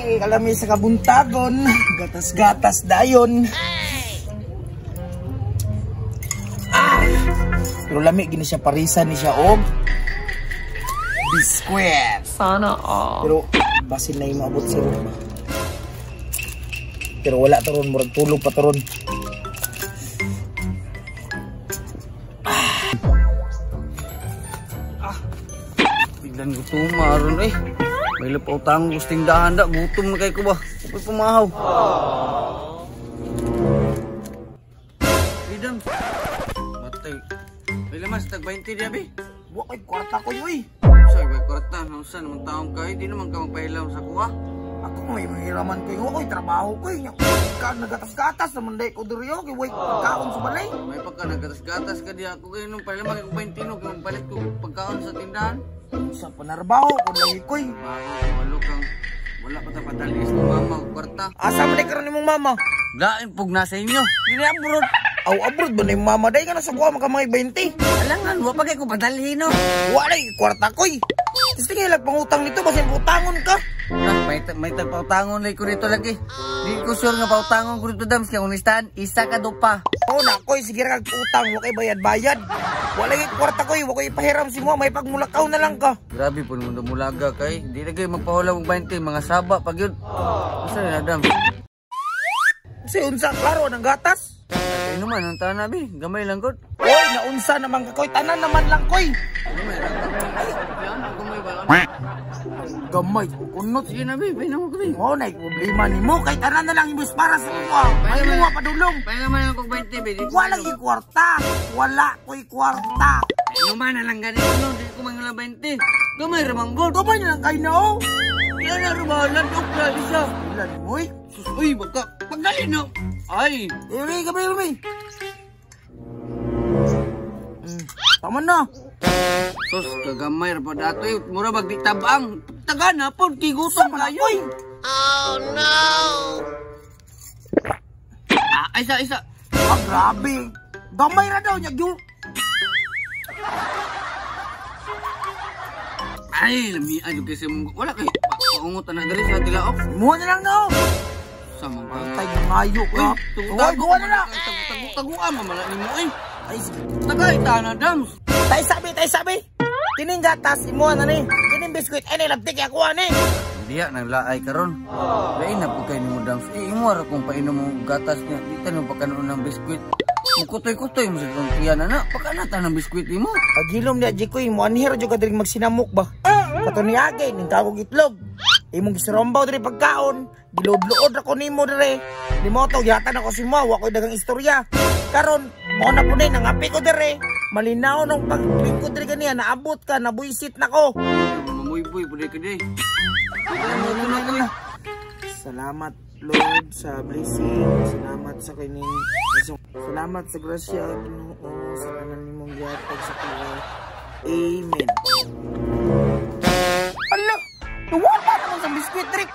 Ay, kalami sa kabuntagon. Gatas-gatas dayon. Pero lami gini siya parisan ni siya og biskwit. Sana all. Pero basin na yung maabot si Ron. Pero wala to ron, murag tulog pa to ron. Biglan gutom maron eh. May lapaw tang gusting dahan da, gutom na kay ko ba. Kapag pumahaw. Bidang. Matay. May lamas tag 20 dia be. Wa kay kwarta ko yoy. Say bay kwarta, nausa naman taong kay, di naman ka magpahilaw sa kuha. Ako may mahiraman ko yung ako'y trabaho ko eh. Ka nagatas-gatas naman day ko duriyo. Kaya wait, pagkaon sa balay. May pagka nagatas-gatas ka di ako kayo nung pahilaw ko 20 no, kaya magpalit ko pagkaon sa tindahan. Sa panarbaho ko lagi ko eh. Bago walo kang wala pa tapadalis ng mama o kwarta. Asa man day karon nimong mama? Lain pug nasa inyo. Dili abroad. Aw abroad ba na yung mama day ka na sa kuha makamay 20? Alangan, wa pa kay ko padalhin no. Wala eh, kwarta ko eh. Gusto nga lang pangutang nito, basin utangon ka. Ah, may tagpautangon lagi ko dito lagi. Di ko sure nga pautangon ko dito dams kaya kung listahan, isa ka dupa. Oo na ko, sige kag utang, wakay bayad-bayad. Wala yung kwarta ko, wakay pahiram si mo, may pagmulakaw na lang ka. Grabe po mundo mulaga kay. Di lagi magpahula og 20 mga saba pag yun. Usa na dams. Kasi unsa klaro ng gatas. Ay naman ang tanabi, gamay lang gud. Oy, naunsa naman ka koy, tanan naman lang koy. Gamay lang. Yan, gamay ba? Gamay, kunot. Sige na bi, bay na mo gabi. Oo, na problema ni mo, kay tanan na lang imbes para sa kuha. Ay mo nga padulong. Bay naman ako 20 bi. Wala yung kwarta. Wala ko'y kwarta. Ay naman na lang ganito no, di ko mangala 20. Gamay ra man gud. Gamay na lang kayo na oh. Yan na rumalan og grabe siya. Ilan mo eh. Sus, uy, baka pagdali no. Ay, Iri, gamay. Tama na. sus, kagamay ra pa dato eh. Mura bag di tabang. Taga na po, kigutom kayo. Oh no! Ah, isa. Ah, grabe. Gamay na daw niya. Ay, lami, ano kasi mong, wala kayo. Paungutan na dali sa tilaok. Muha na lang daw. Sa mga Tay, ngayo ka. Uy, gawa na na. Taguan, mamala ni mo eh. Ay, sige. Tagay, tana, dams. Tay sabi. Kining gatas, imuha na ni. Kining biskuit, ay nilabtik ako ani. Diya, naglaay ka ron. Lain na po kayo ni mo, dams. Ingwara kung painom mo gatas niya. Di tanong pa kanon ng biskuit. Kutoy-kutoy mo sa kong tiyan na. Pakanata ng biskuit ni mo. Pagilom niya, Jikoy, mo anhero dyan ka din magsinamok ba? Katuniagay, ning kagog itlog. Imong gisirombaw diri pagkaon. Gilod-lood ako nimo diri. Di mo to, yatan ako si mo. Wako'y dagang istorya. Karon, mo na po din, nangapi ko diri. Malinaw nung pagping diri kaniya, naabot ka, nabuisit na ko. Mamuy-buy, pwede ka di. Salamat Lord sa blessing. Salamat sa kining. Salamat sa grasya. Ginoo sa tanan nimong gihatag sa tuwa. Amen. Ala, wala naman sa biskuit trick.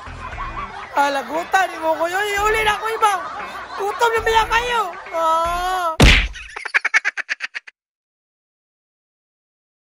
Alagutan mo ko yun. Iuli na ko iba. Gutom na biya kayo.